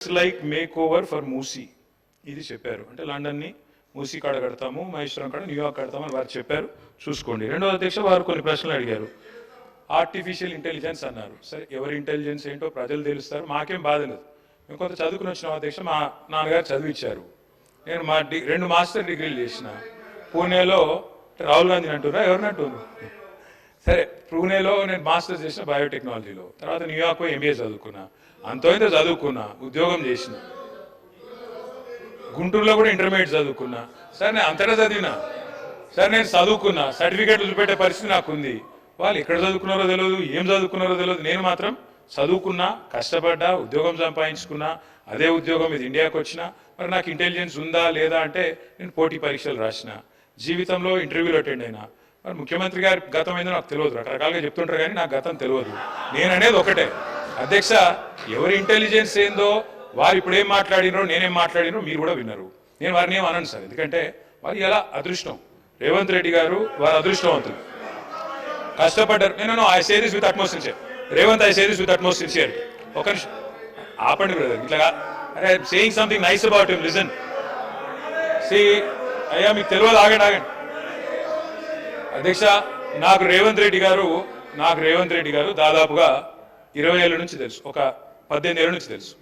Like make over for Musi ఇది చెప్పారు. అంటే లండన్ని మూసీ కాడ కడతాము, మహేశ్వరం కాడ న్యూయార్క్ కడతాము అని వారు చెప్పారు. చూసుకోండి. రెండవ అధ్యక్ష వారు కొన్ని ప్రశ్నలు అడిగారు. ఆర్టిఫిషియల్ ఇంటెలిజెన్స్ అన్నారు. సరే, ఎవరి ఇంటెలిజెన్స్ ఏంటో ప్రజలు తెలుస్తారు, మాకేం బాధ లేదు. మేము కొంత చదువుకుని వచ్చిన అధ్యక్ష, మా నాన్నగారు చదివించారు. నేను మా 2 మాస్టర్ డిగ్రీలు చేసిన. పూణేలో రాహుల్ గాంధీని అంటున్నా, ఎవరిని అంటున్నారు? సరే, పూణేలో నేను మాస్టర్స్ చేసిన బయోటెక్నాలజీలో. తర్వాత న్యూయార్క్ ఎంబీఏ చదువుకున్నా. అంతో ఇంతో చదువుకున్నా, ఉద్యోగం చేసిన. గుంటూరులో కూడా ఇంటర్మీడియట్ చదువుకున్నా. సరే, నేను అంతటా చదివినా. సరే, నేను చదువుకున్నా, సర్టిఫికేట్లు చూపెట్టే పరిస్థితి నాకు ఉంది. వాళ్ళు ఎక్కడ చదువుకున్నారో తెలియదు, ఏం చదువుకున్నారో తెలియదు. నేను మాత్రం చదువుకున్నా, కష్టపడ్డా, ఉద్యోగం సంపాదించుకున్నా. అదే ఉద్యోగం ఇది ఇండియాకి వచ్చినా. మరి నాకు ఇంటెలిజెన్స్ ఉందా లేదా అంటే నేను పోటీ పరీక్షలు రాసిన, జీవితంలో ఇంటర్వ్యూలు అటెండ్ అయినా. మరి ముఖ్యమంత్రి గారి గతం ఏందో నాకు తెలియదు, రకరకాలుగా చెప్తుంటారు కానీ నాకు గతం తెలియదు. నేను అనేది ఒకటే అధ్యక్ష, ఎవరి ఇంటెలిజెన్స్ ఏందో వారు ఇప్పుడు ఏం మాట్లాడినో నేనేం మాట్లాడినో మీరు కూడా విన్నారు. నేను వారిని ఏం అనను సార్, ఎందుకంటే వారు ఎలా అదృష్టం. రేవంత్ రెడ్డి గారు వారు అదృష్టవంతులు, కష్టపడ్డారు. నేను I say this with utmost sincere. Revanth, I say this with utmost sincere. ఒక నిమిషం ఆపండి బ్రదర్. ఇట్లా అరే, saying something nice about him, listen. See అయ్యా, మీకు తెలియదు, ఆగండి ఆగండి. అధ్యక్ష, నాకు రేవంత్ రెడ్డి గారు దాదాపుగా 20 ఏళ్ళ నుంచి తెలుసు, ఒక 18 ఏళ్ళ నుంచి తెలుసు.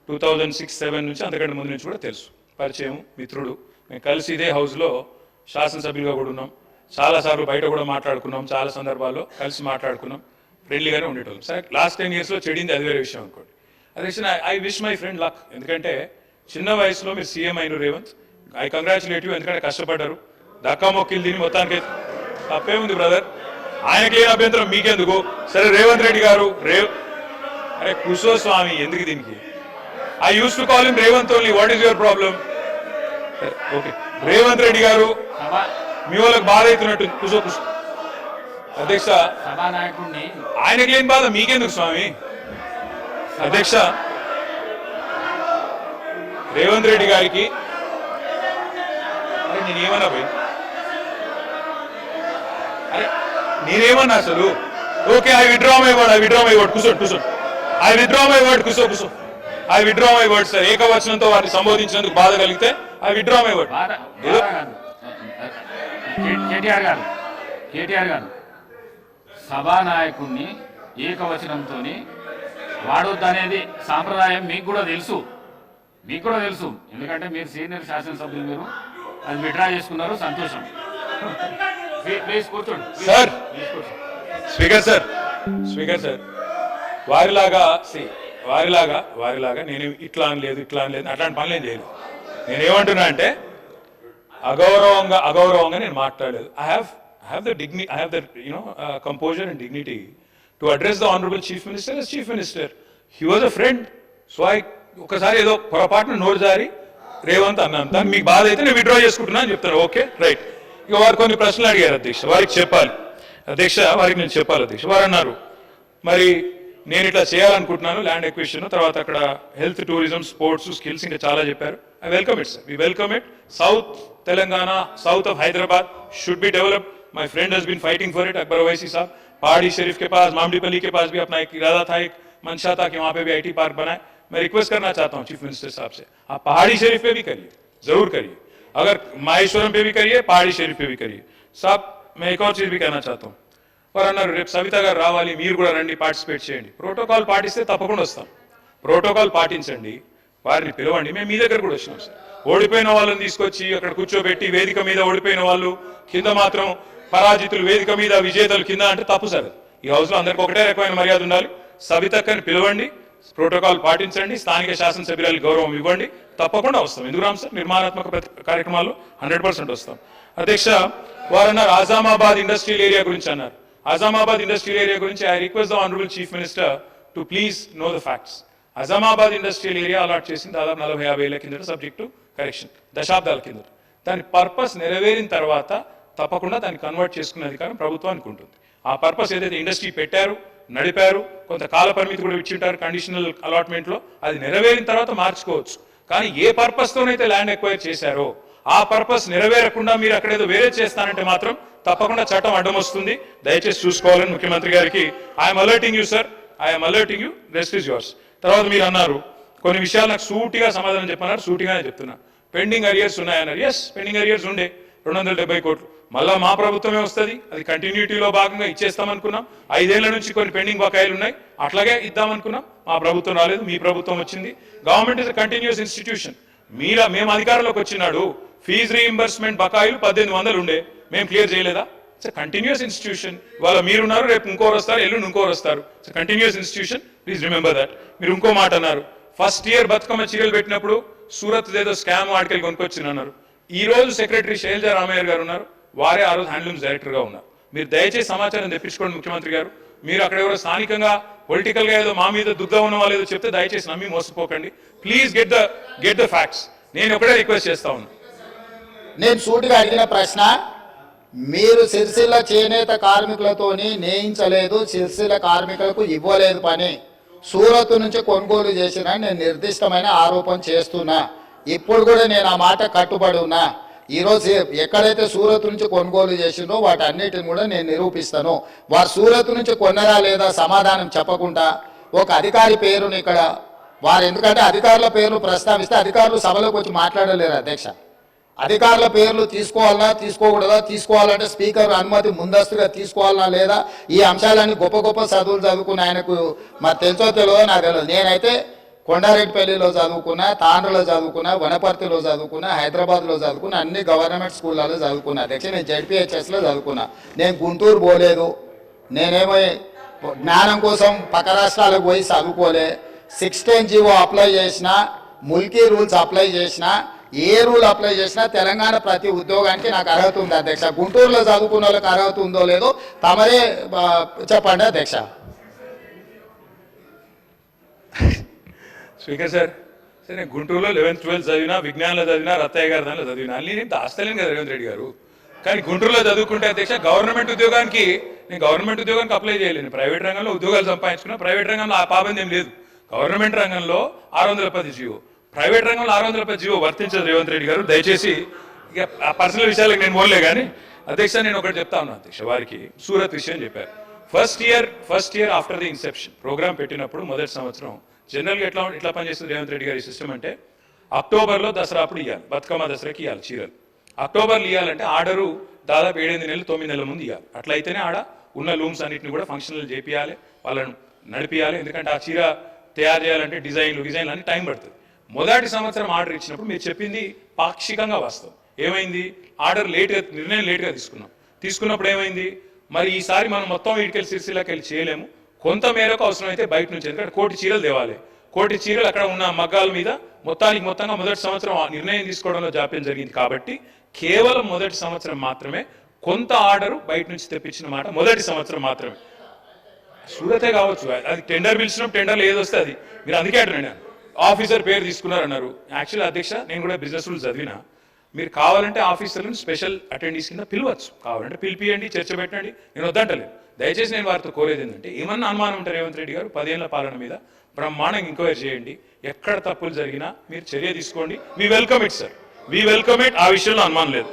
2006-07 నుంచి, అంతకంటే ముందు నుంచి కూడా తెలుసు. పరిచయం, మిత్రుడు. మేము కలిసి ఇదే హౌస్లో శాసనసభ్యులుగా కూడా ఉన్నాం. చాలాసార్లు బయట కూడా మాట్లాడుకున్నాం, చాలా సందర్భాల్లో కలిసి మాట్లాడుకున్నాం, ఫ్రెండ్లీగానే ఉండేటోళ్ళం. సరే, లాస్ట్ 10 yearsలో చెడింది అది వేరే విషయం అనుకోండి. అధ్యక్ష, I wish my friend luck. ఎందుకంటే చిన్న వయసులో మీరు సీఎం అయిన రేవంత్, ఐ కంగ్రాచులేట్ యూ. ఎందుకంటే కష్టపడ్డారు, దక్కా మొక్కిలు దీన్ని మొత్తానికి తప్పే ఉంది బ్రదర్. ఆయనకి ఏం అభ్యంతరం, మీకెందుకు? సరే, రేవంత్ రెడ్డి గారు అరే కుసో స్వామి, ఎందుకు దీనికి? I use to call him Revanth only. What is your problem? Okay, Revanth Reddy గారు మీ వాళ్ళకి బాధ అవుతున్నట్టు. కుసో కుసో. అధ్యక్ష, ఆయనకి ఏం బాధ, మీకెందుకు స్వామి? అధ్యక్ష, రేవంత్ రెడ్డి గారికి నేనేమన్నా పోయి అరే నేనేమన్నా అసలు? Okay, I withdraw my word. కూర్చోండి. I withdraw my word. కూర్చో. I withdraw my word sir. ఏకవచనంతో వారిని సంబోధించినందుకు బాధ కలిగితే I withdraw my word. KTR garu సభానాయకుడిని ఏకవచనంతో వాడొద్దనేది సాంప్రదాయం మీకు కూడా తెలుసు. ఎందుకంటే మీరు సీనియర్ శాసనసభ్యులు, మీరు అది విత్డ్రా చేసుకున్నారు, సంతోషం. ప్లీజ్ కూర్చోండి సార్. స్పీకర్ సార్, వారిలాగా నేను ఇట్లా అనలేదు అట్లాంటి పనులు ఏం చేయలేదు. నేనేమంటున్నా అంటే అగౌరవంగా నేను మాట్లాడలేదు. I have the composure and dignity to address the honorable chief minister as chief minister. He was a friend. So ఒకసారి ఏదో పొరపాటున నోరు జారి రేవంత్ అన్నాను, దాన్ని మీకు బాధ అయితే నేను విత్డ్రా చేసుకుంటున్నా అని చెప్తాను. Okay, right. ఇక వారు కొన్ని ప్రశ్నలు అడిగారు అధ్యక్ష, వారికి నేను చెప్పాలి అధ్యక్ష. వారు అన్నారు, మరి నేను ఇట్లా చేయాలనుకుంటున్నాను, ల్యాండ్ ఎక్విజిషన్, తర్వాత అక్కడ హెల్త్, టూరిజం, స్పోర్ట్స్, స్కిల్స్, ఇంకా చాలా చెప్పారు. I welcome it sir, we welcome it. South Telangana, south of Hyderabad should be developed. My friend has been fighting for it. Akbar Owaisi साहब, पहाड़ी शरीफ के पास, मामडीपल्ली के पास भी अपना एक इरादा था, एक मंशा था कि वहां पे भी IT पार्क बनाए. मैं रिक्वेस्ट करना चाहता हूं चीफ मिनिस्टर साहब से, आप पहाड़ी शरीफ पे भी करिए, जरूर करिए. अगर माहेश्वरम पे भी करिए, पहाड़ी शरीफ पे भी करिए. साहब, मैं एक और चीज भी कहना चाहता हूँ. వారు అన్నారు, రేపు సవిత గారు రావాలి, మీరు కూడా రండి, పార్టిసిపేట్ చేయండి. ప్రోటోకాల్ పాటిస్తే తప్పకుండా వస్తాం. ప్రోటోకాల్ పాటించండి, వారిని పిలవండి. మేము మీ దగ్గర కూడా వచ్చినాం సార్. ఓడిపోయిన వాళ్ళని తీసుకొచ్చి అక్కడ కూర్చోబెట్టి, వేదిక మీద ఓడిపోయిన వాళ్ళు, కింద మాత్రం పరాజితులు, వేదిక మీద విజేతలు కింద అంటే తప్పు సార్. ఈ హౌస్ లో అందరికి ఒకటే రకమైన మర్యాద ఉండాలి. సవితక్కని పిలవండి, ప్రోటోకాల్ పాటించండి, స్థానిక శాసనసభ్యురాలు గౌరవం ఇవ్వండి, తప్పకుండా వస్తాం. ఎందుకు రాం సార్? నిర్మాణాత్మక కార్యక్రమాల్లో 100% వస్తాం. అధ్యక్ష, వారన్నారు ఆజామాబాద్ ఇండస్ట్రియల్ ఏరియా గురించి అన్నారు. ఆజామాబాద్ ఇండస్ట్రియల్ ఏరియా గురించి I request the honourable chief minister to please know the facts. Azamabad industrial area allot చేసింది దాదాపు 40-50 ఏళ్ల కిందట, సబ్జెక్ట్ టు కరెక్షన్, దశాబ్దాల కిందట. దాని పర్పస్ నెరవేరిన తర్వాత తప్పకుండా దాన్ని కన్వర్ట్ చేసుకునే అధికారం ప్రభుత్వానికి ఉంటుంది. ఆ పర్పస్ ఏదైతే ఇండస్ట్రీ పెట్టారు, నడిపారు, కొంత కాల పరిమితి కూడా ఇచ్చింటారు కండిషనల్ అలాట్మెంట్లో, అది నెరవేరిన తర్వాత మార్చుకోవచ్చు. కానీ ఏ పర్పస్తోనైతే ల్యాండ్ ఎక్వైర్ చేశారో ఆ పర్పస్ నెరవేరకుండా మీరు అక్కడేదో వేరే చేస్తానంటే మాత్రం తప్పకుండా చట్టం అడ్డం వస్తుంది. దయచేసి చూసుకోవాలని ముఖ్యమంత్రి గారికి I'm alerting you sir, I'm alerting you, rest is yours. తర్వాత మీరు అన్నారు కొన్ని విషయాలు నాకు సూటిగా సమాధానం చెప్పన్నారు, సూటిగానే చెప్తున్నా. పెండింగ్ అరియర్స్ ఉన్నాయన్నారు. ఎస్, పెండింగ్ అరియర్స్ ఉండే 270 కోట్లు. మళ్ళా మా ప్రభుత్వమే వస్తుంది, అది కంటిన్యూటీలో భాగంగా ఇచ్చేస్తామనుకున్నాం. 5 ఏళ్ల నుంచి కొన్ని పెండింగ్ బకాయిలు ఉన్నాయి, అట్లాగే ఇద్దామనుకున్నాం. మా ప్రభుత్వం రాలేదు, మీ ప్రభుత్వం వచ్చింది. Government is a continuous institution. మేము అధికారంలోకి వచ్చినాడు ఫీజు రీఇంబర్స్మెంట్ బకాయిలు 1800 ఉండే, మేము క్లియర్ చేయలేదా? It's continuous institution. ఇవాళ మీరున్నారు, రేపు ఇంకోరు వస్తారు, ఎల్లుండి ఇంకోరు వస్తారు. It's continuous institution, please remember that. మీరు ఇంకో మాట అన్నారు, ఫస్ట్ ఇయర్ బతుకమ్మ చీరలు పెట్టినప్పుడు సూరత్ ఏదో స్కామ్ ఆర్టికల్ కొనుక్కొచ్చినన్నారు. ఈ రోజు సెక్రటరీ శైలజా రామయ్య గారు ఉన్నారు, వారే ఆ రోజు హ్యాండ్లూమ్స్ డైరెక్టర్గా ఉన్నారు. మీరు దయచేసి సమాచారం తెప్పించుకోండి ముఖ్యమంత్రి గారు. మీరు అక్కడ ఎవరో స్థానికంగా పొలిటికల్ గా ఏదో మా మీద దుగ్గా ఉన్న వాళ్ళు ఏదో చెప్తే దయచేసి నమ్మి మోసపోకండి. Please get the facts. నేను ఒకటే రిక్వెస్ట్ చేస్తా ఉన్నా. నేను సూటిగా అడిగిన ప్రశ్న, మీరు సిరిసిల్ల చేనేత కార్మికులతోని నేయించలేదు, సిరిసిల్ల కార్మికులకు ఇవ్వలేదు పని, సూరత్ నుంచి కొనుగోలు చేసిన నేను నిర్దిష్టమైన ఆరోపణ చేస్తున్నా. ఇప్పుడు కూడా నేను ఆ మాట కట్టుబడి ఉన్నా. ఈరోజు ఎక్కడైతే సూరత్ నుంచి కొనుగోలు చేసిందో వాటన్నిటిని కూడా నేను నిరూపిస్తాను. వారు సూరత్ నుంచి కొన్నరా లేదా సమాధానం చెప్పకుండా ఒక అధికారి పేరుని ఇక్కడ వారు, ఎందుకంటే అధికారుల పేర్లు ప్రస్తావిస్తే అధికారులు సభలోకి వచ్చి మాట్లాడలేరు అధ్యక్ష. అధికారుల పేర్లు తీసుకోవాలన్నా తీసుకోకూడదా, తీసుకోవాలంటే స్పీకర్ అనుమతి ముందస్తుగా తీసుకోవాలన్నా లేదా, ఈ అంశాలన్నీ గొప్ప గొప్ప చదువులు చదువుకున్న ఆయనకు మరి తెలుసో తెలియదో నాకు తెలియదు. నేనైతే కొండారెడ్డిపల్లిలో చదువుకున్నా, తాండ్రలో చదువుకున్నా, వనపర్తిలో చదువుకున్నా, హైదరాబాద్లో చదువుకున్నా, అన్ని గవర్నమెంట్ స్కూళ్ళలో చదువుకున్నా అధ్యక్ష. నేను జెడ్పీహెచ్ఎస్లో చదువుకున్నా. నేను గుంటూరు పోలేదు, నేనేమో జ్ఞానం కోసం పక్క రాష్ట్రాలకు పోయి చదువుకోలే. 16 జీవో అప్లై చేసిన, ముల్కీ రూల్స్ అప్లై చేసిన, ఏ రూల్ అప్లై చేసినా తెలంగాణ ప్రతి ఉద్యోగానికి నాకు అర్హత ఉంది అధ్యక్ష. గుంటూరులో చదువుకున్న వాళ్ళకి అర్హత ఉందో లేదో తమరే చెప్పండి అధ్యక్ష. స్పీకర్ సార్, సరే నేను గుంటూరులో 11th 12th చదివినా, విజ్ఞానంలో చదివినా, రత్తయ్య గారి దానిలో చదివినా, అన్ని నేను దాస్తలేను కదా రేవంత్ రెడ్డి గారు. కానీ గుంటూరులో చదువుకుంటే అధ్యక్ష గవర్నమెంట్ ఉద్యోగానికి నేను గవర్నమెంట్ ఉద్యోగానికి అప్లై చేయలేను. ప్రైవేట్ రంగంలో ఉద్యోగాలు సంపాదించుకున్నా, ప్రైవేట్ రంగంలో ఆ పాబంది ఏం లేదు. గవర్నమెంట్ రంగంలో 610 జీవో, ప్రైవేట్ రంగంలో 610 జీవో వర్తించదు రేవంత్ రెడ్డి గారు. దయచేసి ఇక ఆ పర్సనల్ విషయాలకు నేను పోలే. కానీ అధ్యక్ష నేను ఒకటి చెప్తా ఉన్నా అధ్యక్ష, వారికి సూరత్ విషయం చెప్పారు. First year after the inception programme పెట్టినప్పుడు మొదటి సంవత్సరం జనరల్గా ఎట్లా పనిచేస్తుంది రేవంత్ రెడ్డి గారి సిస్టమ్ అంటే, అక్టోబర్లో దసరా అప్పుడు ఇవ్వాలి, బతుకమ్మ దసరాకి ఇవ్వాలి చీరలు. అక్టోబర్లో ఇవ్వాలంటే ఆర్డరు దాదాపు 7-8 నెలలు 9 నెలల ముందు ఇవ్వాలి. అట్లయితేనే ఆడ ఉన్న లూమ్స్ అన్నింటిని కూడా ఫంక్షనల్ చేపియాలి, వాళ్ళను నడిపియాలి. ఎందుకంటే ఆ చీర తయారు చేయాలంటే డిజైన్లు అన్ని టైం పడుతుంది. మొదటి సంవత్సరం ఆర్డర్ ఇచ్చినప్పుడు మీరు చెప్పింది పాక్షికంగా వాస్తవం. ఏమైంది, ఆర్డర్ నిర్ణయం లేట్గా తీసుకున్నప్పుడు ఏమైంది, మరి ఈసారి మనం మొత్తం వీటికెళ్ళి సిరిసిల్లాకి వెళ్ళి చేయలేము, కొంత మేరకు అవసరమైతే బయట నుంచి, ఎందుకంటే 1 కోటి చీరలు తేవాలి. 1 కోటి చీరలు అక్కడ ఉన్న మగ్గాల మీద మొత్తంగా మొదటి సంవత్సరం నిర్ణయం తీసుకోవడంలో జాప్యం జరిగింది. కాబట్టి కేవలం మొదటి సంవత్సరం మాత్రమే కొంత ఆర్డరు బయట నుంచి తెప్పించిన మాట మొదటి సంవత్సరం మాత్రమే. సూరతే కావచ్చు, అది టెండర్ పిలిచినప్పుడు టెండర్లు ఏది వస్తే అది. మీరు అందుకే అంటున్నాను, ఆఫీసర్ పేరు తీసుకున్నారన్నారు. యాక్చువల్లీ అధ్యక్ష నేను కూడా బిజినెస్ రూల్స్ చదివినా, మీరు కావాలంటే ఆఫీసర్లను స్పెషల్ అటెండీస్ కింద పిలవచ్చు, కావాలంటే పిలిపియండి, చర్చ పెట్టండి, నేను వద్దంటలేదు. దయచేసి నేను వారితో కోరేది ఏంటంటే, ఏమన్నా అనుమానం ఉంటారు రేవంత్ రెడ్డి గారు 10 ఏళ్ల పాలన మీద బ్రహ్మాండంగా ఎంక్వైరీ చేయండి, ఎక్కడ తప్పులు జరిగినా మీరు చర్య తీసుకోండి. We welcome it sir, we welcome it, ఆ విషయంలో అనుమానం లేదు.